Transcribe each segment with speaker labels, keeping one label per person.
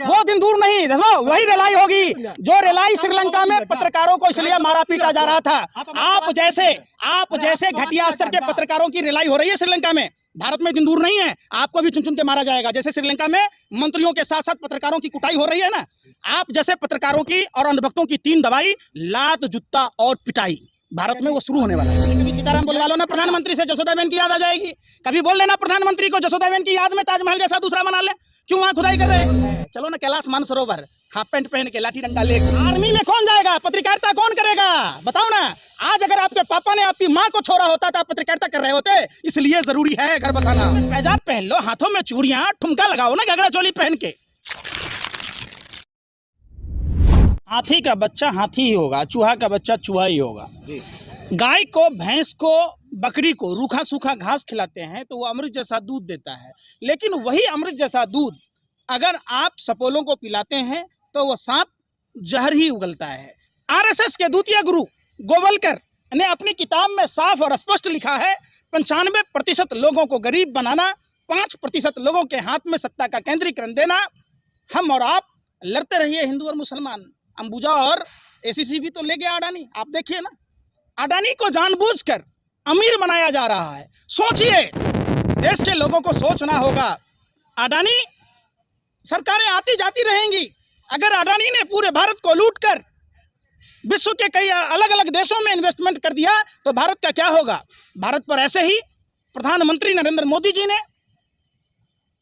Speaker 1: वो दिन दूर नहीं, देखो वही रिलाई होगी जो रिलाई श्रीलंका में पत्रकारों को इसलिए मारा पीटा जा रहा था। आप जैसे घटिया स्तर के पत्रकारों की रिलाई हो रही है श्रीलंका में। भारत में दिन दूर नहीं है, आपको भी चुन चुन के मारा जाएगा। जैसे श्रीलंका में मंत्रियों के साथ साथ पत्रकारों की कुटाई हो रही है ना, आप जैसे पत्रकारों की और अंधभक्तों की 3 दवाई, लात, जूता और पिटाई, भारत में वो शुरू होने वाला है। कभी सीताराम बुलवा लो ना प्रधानमंत्री से, जसोदाबेन की याद आ जाएगी। कभी बोल लेना प्रधानमंत्री को जसोदाबेन की याद में ताजमहल जैसा दूसरा बना ले। क्यों वहां खुदाई कर रहे हैं? चलो ना कैलाश मानसरोवर, हाफ पैंट पहन के, लाठी डंडा लेकर। आर्मी में कौन जाएगा? पत्रकारिता कौन करेगा? बताओ ना। आज अगर आपके पापा ने आपकी माँ को छोड़ा होता तो आप पत्रकारिता कर रहे होते। इसलिए जरूरी है घर बसाना। पैजाब पहन लो, हाथों में चूड़ियां, ठुमका लगाओ ना घाघरा चोली पहन के। हाथी का बच्चा हाथी ही होगा, चूहा का बच्चा चूहा ही होगा। गाय को, भैंस को, बकरी को रूखा सूखा घास खिलाते हैं तो वो अमृत जैसा दूध देता है। लेकिन वही अमृत जैसा दूध अगर आप सपोलों को पिलाते हैं तो वो सांप जहर ही उगलता है। आरएसएस के दूतिया गुरु गोवलकर ने अपनी किताब में साफ और स्पष्ट लिखा है, 95% लोगों को गरीब बनाना, 5% लोगों के हाथ में सत्ता का केंद्रीकरण देना। हम और आप लड़ते रहिए, हिंदू और मुसलमान। अंबुजा और एसीसी भी तो ले गया अडानी। आप देखिए ना, अडानी को जानबूझकर अमीर बनाया जा रहा है। सोचिए, देश के लोगों को सोचना होगा। अडानी सरकारें आती जाती रहेंगी। अगर अडानी ने पूरे भारत को लूटकर विश्व के कई अलग अलग देशों में इन्वेस्टमेंट कर दिया तो भारत का क्या होगा? भारत पर ऐसे ही प्रधानमंत्री नरेंद्र मोदी जी ने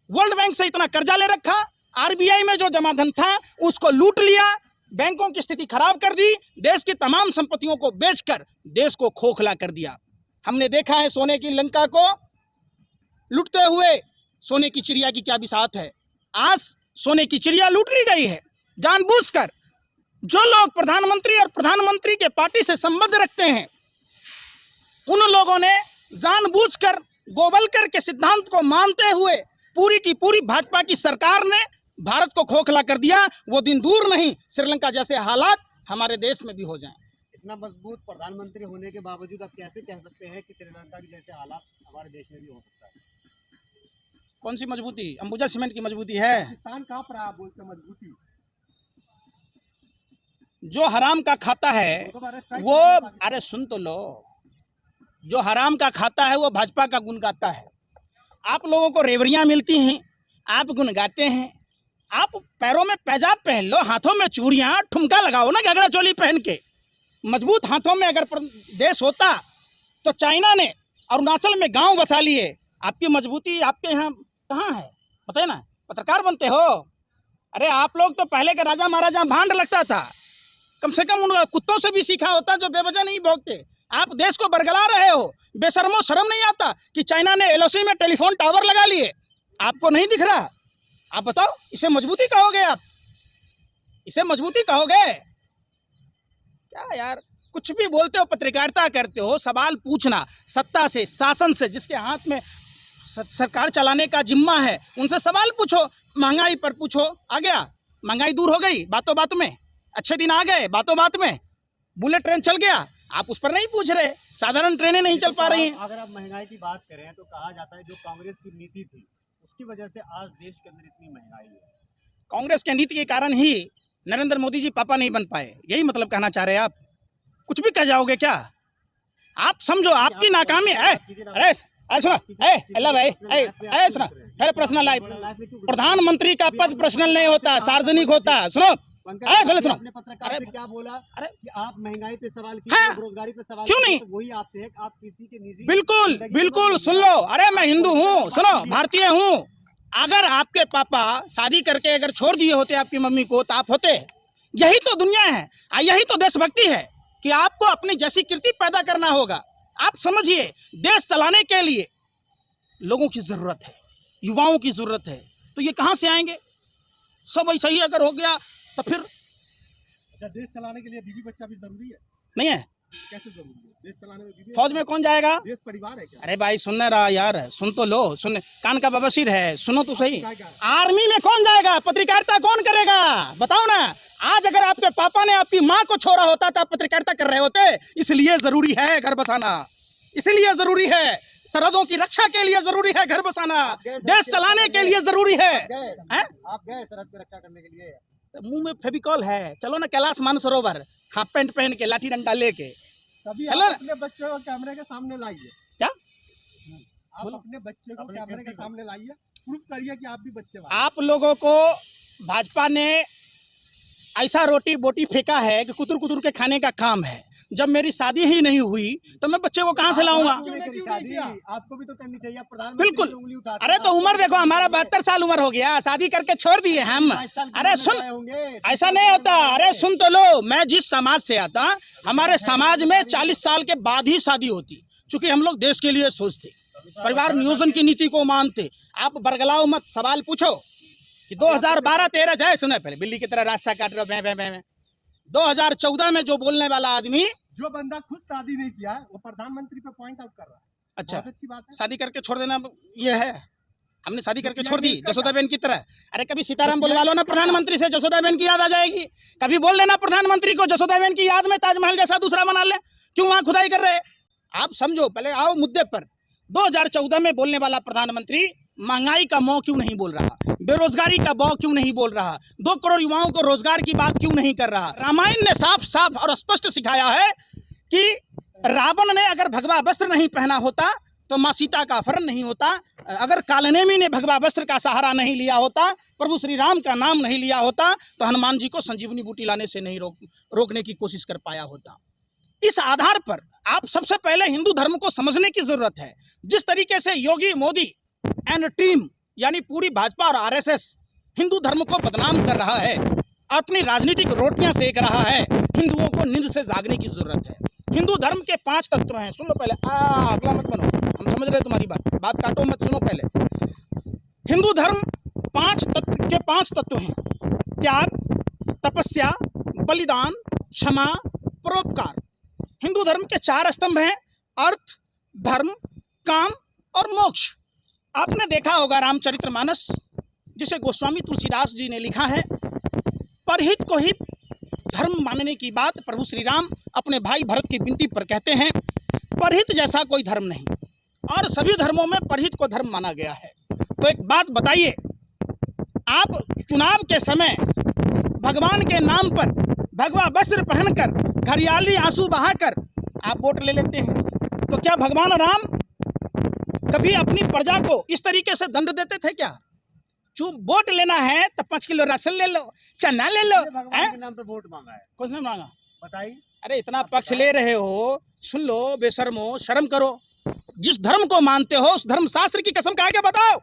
Speaker 1: वर्ल्ड बैंक से इतना कर्जा ले रखा, आरबीआई में जो जमाधन था उसको लूट लिया, बैंकों की स्थिति खराब कर दी, देश की तमाम संपत्तियों को बेचकर देश को खोखला कर दिया। हमने देखा है सोने की लंका को लूटते हुए सोने की चिड़िया की क्या बिसात है। आज सोने की चिड़िया लूट ली गई है जानबूझकर। जो लोग प्रधानमंत्री और प्रधानमंत्री के पार्टी से संबंध रखते हैं, उन लोगों ने जानबूझकर गोवलकर के सिद्धांत को मानते हुए पूरी की पूरी भाजपा की सरकार ने भारत को खोखला कर दिया। वो दिन दूर नहीं, श्रीलंका जैसे हालात हमारे देश में भी हो जाएं।
Speaker 2: इतना मजबूत प्रधानमंत्री होने के बावजूद आप कैसे कह सकते हैं कि श्रीलंका के जैसे हालात हमारे देश में भी हो सकता है?
Speaker 1: कौन सी मजबूती? अंबुजा सीमेंट की मजबूती है।
Speaker 2: पाकिस्तान कहाँ पर आप बोलते मजबूती?
Speaker 1: जो हराम का खाता है वो, अरे सुन तो लो, जो हराम का खाता है वो भाजपा का गुण गाता है। आप लोगों को रेवड़ियां मिलती हैं, आप गुण गाते हैं। आप पैरों में पैजाब पहन लो, हाथों में चूड़ियां, ठुमका लगाओ ना घाघरा चोली पहन के। मजबूत हाथों में अगर देश होता तो चाइना ने अरुणाचल में गांव बसा लिए। आपकी मजबूती आपके यहाँ कहाँ है? बताए ना, पत्रकार बनते हो। अरे आप लोग तो पहले के राजा महाराजा भांड लगता था, कम से कम उन कुत्तों से भी सीखा होता जो बेवजह नहीं भौंकते। आप देश को बरगला रहे हो, बेशर्मो शर्म नहीं आता कि चाइना ने एलओसी में टेलीफोन टावर लगा लिए? आपको नहीं दिख रहा? आप बताओ, इसे मजबूती कहोगे? आप इसे मजबूती कहोगे क्या यार? कुछ भी बोलते हो, पत्रकारिता करते हो, सवाल पूछना सत्ता से, शासन से, जिसके हाथ में सरकार चलाने का जिम्मा है, उनसे सवाल पूछो। महंगाई पर पूछो, आ गया? महंगाई दूर हो गई बातों बात में, अच्छे दिन आ गए बातों बात में, बुलेट ट्रेन चल गया, आप उस पर नहीं पूछ रहे। साधारण ट्रेनें नहीं चल पा रही हैं।
Speaker 2: अगर आप महंगाई की बात करें तो कहा जाता है जो कांग्रेस की नीति थी उसकी वजह से आज देश के अंदर इतनी महंगाई है।
Speaker 1: कांग्रेस की नीति के कारण ही नरेंद्र मोदी जी पापा नहीं बन पाए, यही मतलब कहना चाह रहे हैं आप? कुछ भी कह जाओगे क्या? आप समझो आपकी नाकामी है। अरे सुनो, अल्लाह भाई, सुनो, अरे पर्सनल लाइफ, प्रधानमंत्री का पद पर्सनल नहीं होता, सार्वजनिक होता। सुनो, सुनो,
Speaker 2: आपने पत्रकार से क्या बोला?
Speaker 1: अरे
Speaker 2: कि आप महंगाई पे सवाल कीजिए, बेरोजगारी पे सवाल
Speaker 1: क्यों नहीं?
Speaker 2: तो वही आपसे है कि आप किसी के निजी
Speaker 1: बिल्कुल बिल्कुल सुन लो। अरे मैं हिंदू हूँ, सुनो, भारतीय हूँ। अगर आपके पापा शादी करके अगर छोड़ दिए होते आपकी मम्मी को तो आप होते। यही तो दुनिया है, यही तो देशभक्ति है कि आपको अपनी जैसी कृति पैदा करना होगा। आप समझिए, देश चलाने के लिए लोगों की जरूरत है, युवाओं की जरूरत है। तो ये कहाँ से आएंगे? सब ऐसा ही अगर हो गया तो फिर
Speaker 2: देश चलाने के लिए बीवी बच्चा भी जरूरी है?
Speaker 1: नहीं है।
Speaker 2: कैसे जरूरी है? देश चलाने में बीवी
Speaker 1: फौज में कौन जाएगा?
Speaker 2: देश परिवार है क्या?
Speaker 1: अरे भाई सुनने रहा यार, सुन तो लो, सुन, कान का बबसीर है, सुनो तो सही। आर्मी में कौन जाएगा? पत्रकारिता कौन करेगा? बताओ ना। आज अगर आपके पापा ने आपकी माँ को छोड़ा होता तो आप पत्रकारिता कर रहे होते। इसलिए जरूरी है घर बसाना, इसलिए जरूरी है सरहदों की रक्षा के लिए जरूरी है घर बसाना, देश चलाने के लिए जरूरी है। हैं?
Speaker 2: आप गए सरहद की रक्षा करने के लिए?
Speaker 1: मुंह में फेविकॉल है, चलो ना कैलाश मानसरोवर, हाफ पैंट पहन के लाठी डंडा लेके
Speaker 2: तभी
Speaker 1: चलो
Speaker 2: आप
Speaker 1: ना।
Speaker 2: अपने बच्चे को कैमरे के सामने लाइए।
Speaker 1: क्या
Speaker 2: आप
Speaker 1: बोलो।
Speaker 2: अपने बच्चे को कैमरे के सामने लाइए, प्रूफ करिए कि आप भी बच्चे वाले।
Speaker 1: आप लोगों को भाजपा ने ऐसा रोटी बोटी फेंका है कि कुतुर कुतुर के खाने का काम है। जब मेरी शादी ही नहीं हुई तो मैं बच्चे को कहां से लाऊंगा?
Speaker 2: आपने करी शादी, आपको भी तो करनी चाहिए। आप प्रधानमंत्री
Speaker 1: बिल्कुल।
Speaker 2: की उंगली उठाते
Speaker 1: अरे
Speaker 2: हैं,
Speaker 1: तो
Speaker 2: आपको
Speaker 1: उम्र
Speaker 2: भी
Speaker 1: देखो, हमारा
Speaker 2: करनी चाहिए।
Speaker 1: 72 साल उम्र हो गया, शादी करके छोड़ दिए हम।
Speaker 2: 22 साल की
Speaker 1: अरे
Speaker 2: उम्र
Speaker 1: सुन,
Speaker 2: में आए होंगे।
Speaker 1: ऐसा नहीं होता। अरे सुन तो लो, मैं जिस समाज से आता, हमारे समाज में 40 साल के बाद ही शादी होती, क्योंकि हम लोग देश के लिए सोचते, परिवार नियोजन की नीति को मानते। आप बरगलाओ मत, सवाल पूछो कि 2012-13 जाए, सुने पहले बिल्ली की तरह रास्ता काट रहे हो, मैं 2014 में जो बोलने वाला आदमी,
Speaker 2: जो बंदा खुद शादी नहीं किया वो प्रधानमंत्री पे पॉइंट आउट कर रहा है।
Speaker 1: अच्छा
Speaker 2: बहुत अच्छी बात है।
Speaker 1: शादी करके छोड़ देना ये है? हमने शादी करके छोड़ दी जसोदा बहन की तरह। अरे कभी सीताराम बुलवा लो ना प्रधानमंत्री से, जसोदा बहन की याद आ जाएगी। कभी बोल देना प्रधानमंत्री को जसोदा बहन की याद में ताजमहल जैसा दूसरा बना ले, क्यों वहां खुदाई कर रहे हैं? आप समझो, पहले आओ मुद्दे पर। 2014 में बोलने वाला प्रधानमंत्री महंगाई का मौ क्यों नहीं बोल रहा, बेरोजगारी का बौ क्यों नहीं बोल रहा, 2 करोड़ युवाओं को रोजगार की बात क्यों नहीं कर रहा? रामायण ने साफ साफ और स्पष्ट सिखाया है कि रावण ने अगर भगवा वस्त्र नहीं पहना होता तो माँ सीता का अपहरण नहीं होता, अगर कालनेमी ने भगवा वस्त्र का सहारा नहीं लिया होता, प्रभु श्री राम का नाम नहीं लिया होता, तो हनुमान जी को संजीवनी बूटी लाने से नहीं रोकने की कोशिश कर पाया होता। इस आधार पर आप सबसे पहले हिंदू धर्म को समझने की जरूरत है। जिस तरीके से योगी मोदी एंड टीम यानी पूरी भाजपा और आरएसएस हिंदू धर्म को बदनाम कर रहा है, अपनी राजनीतिक रोटियां सेक रहा है, हिंदुओं को नींद से जागने की जरूरत है। हिंदू धर्म के 5 तत्व हैं, सुन लो पहले। अगला मत बनो, हम समझ रहे तुम्हारी बात काटो मत, सुनो पहले। हिंदू धर्म 5 तत्व हैं: त्याग, तपस्या, बलिदान, क्षमा, परोपकार। हिंदू धर्म के 4 स्तंभ हैं: अर्थ, धर्म, काम और मोक्ष। आपने देखा होगा रामचरितमानस, जिसे गोस्वामी तुलसीदास जी ने लिखा है। परहित को ही धर्म मानने की बात प्रभु श्री राम अपने भाई भरत की विनती पर कहते हैं। परहित जैसा कोई धर्म नहीं, और सभी धर्मों में परहित को धर्म माना गया है। तो एक बात बताइए, आप चुनाव के समय भगवान के नाम पर भगवा वस्त्र पहनकर, घड़ियाली आंसू बहाकर आप वोट ले लेते हैं, तो क्या भगवान राम कभी अपनी प्रजा को इस तरीके से दंड देते थे क्या? जो वोट लेना है तो 5 किलो राशन ले लो, चना ले लो।
Speaker 2: भगवान के नाम पे वोट मांगा है,
Speaker 1: कुछ नहीं मांगा।
Speaker 2: बताइए।
Speaker 1: अरे इतना पक्ष ले रहे हो, सुन लो बेशर्मो, शर्म करो। जिस धर्म को मानते हो उस धर्म शास्त्र की कसम खा के बताओ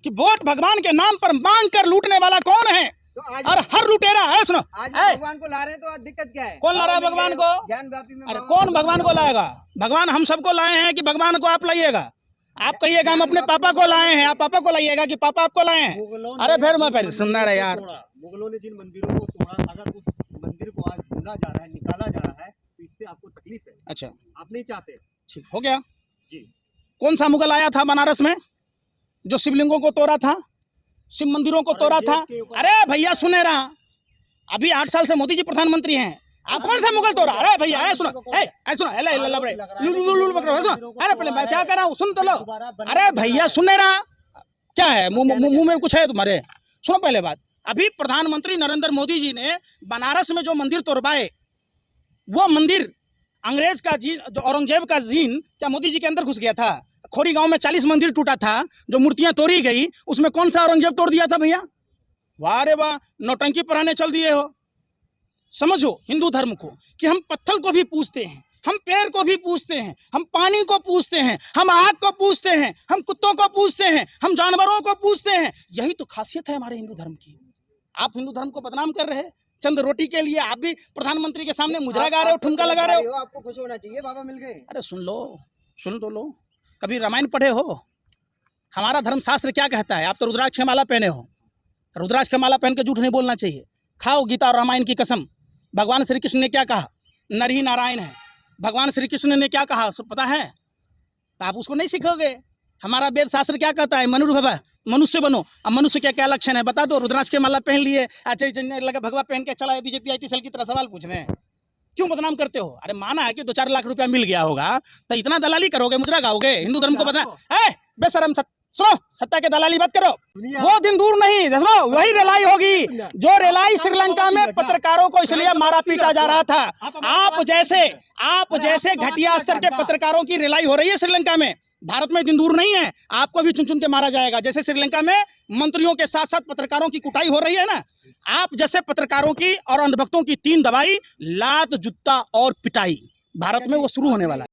Speaker 1: कि वोट भगवान के नाम पर मांग कर लूटने वाला कौन है?
Speaker 2: तो आज
Speaker 1: और हर लुटेरा है, सुनो,
Speaker 2: आज
Speaker 1: है?
Speaker 2: भगवान को ला रहे हैं, तो आज दिक्कत क्या है?
Speaker 1: कौन ला रहा है भगवान को?
Speaker 2: ज्ञान व्यापी में
Speaker 1: अरे कौन भगवान को लाएगा? भगवान हम सबको लाए हैं कि भगवान को आप लाइएगा? आप कहिएगा हम अपने पापा को लाए हैं, आप पापा को लाइएगा कि पापा आपको लाए हैं? अरे फिर मैं पहले सुनना रहे यार।
Speaker 2: मुगलों ने जिन मंदिरों को तोड़ा, अगर उस मंदिर को आज ढूंढा जा रहा है, निकाला जा रहा है, तो इससे आपको तकलीफ है?
Speaker 1: अच्छा
Speaker 2: आप नहीं चाहते?
Speaker 1: ठीक हो गया।
Speaker 2: जी।
Speaker 1: कौन सा मुगल आया था बनारस में जो शिवलिंगों को तोड़ा था, शिव मंदिरों को तोड़ा था? अरे भैया सुने रहा, अभी 8 साल से मोदी जी प्रधानमंत्री हैं, आप कौन सा मुगल तोड़ा? अरे भैया सुनो, सुनो, अरे पहले मैं क्या कर रहा हूँ, सुन तो लो। अरे भैया सुने रहा, क्या है मुंह में कुछ है तुम्हारे? सुनो पहले बात। अभी प्रधानमंत्री नरेंद्र मोदी जी ने बनारस में जो मंदिर तोड़वाए, वो मंदिर अंग्रेज का जीन, जो औरंगजेब का जीन क्या मोदी जी के अंदर घुस गया था? खोरी गांव में 40 मंदिर टूटा था, जो मूर्तियां तोड़ी गई, उसमें कौन सा औरंगजेब तोड़ दिया था भैया? वाह रे वाह, नौटंकी पढ़ाने चल दिए हो। समझो हिंदू धर्म को कि हम पत्थर को भी पूजते हैं, हम पेड़ को भी पूजते हैं, हम पानी को पूजते हैं, हम आग को पूजते हैं, हम कुत्तों को पूजते हैं, हम जानवरों को पूजते हैं। यही तो खासियत है हमारे हिंदू धर्म की। आप हिंदू धर्म को बदनाम कर रहे हैं चंद रोटी के लिए। आप भी प्रधानमंत्री के सामने मुजरा गा रहे हो, ठुमका लगा रहे हो।
Speaker 2: आपको खुश होना चाहिए, बाबा मिल गए।
Speaker 1: अरे सुन लो, सुन तो लो। कभी रामायण पढ़े हो? हमारा धर्म शास्त्र क्या कहता है? आप तो रुद्राक्ष की माला पहने हो, रुद्राक्ष की माला पहन के झूठ नहीं बोलना चाहिए। खाओ गीता और रामायण की कसम। भगवान श्री कृष्ण ने क्या कहा? नर ही नारायण है। भगवान श्री कृष्ण ने क्या कहा पता है? तो आप उसको नहीं सीखोगे। हमारा वेद शास्त्र क्या कहता है? मनुर्भव, मनुष्य बनो। अब मनुष्य क्या क्या लक्षण है बता दो। रुद्राक्ष के माला पहन लिए, अच्छा लगा भगवा पहन के चला है बीजेपी IT सेल की तरह सवाल पूछ रहे हैं। क्यों बदनाम करते हो? अरे माना है कि 2-4 लाख रुपया मिल गया होगा, तो इतना दलाली करोगे, मुद्रा गाओगे, हिंदू धर्म को बदनाम? बेशरम, सुनो, सत्ता के दलाली मत करो। वो दिन दूर नहीं, देखो वही रेलाई होगी जो रेलाई श्रीलंका में पत्रकारों को इसलिए मारा पीटा जा रहा था। आप जैसे घटिया स्तर के पत्रकारों की रेलाई हो रही है श्रीलंका में। भारत में दिन दूर नहीं है, आपको भी चुन चुन के मारा जाएगा। जैसे श्रीलंका में मंत्रियों के साथ साथ पत्रकारों की कुटाई हो रही है ना, आप जैसे पत्रकारों की और अंधभक्तों की 3 दवाई, लात, जूता और पिटाई, भारत में वो शुरू होने वाला है।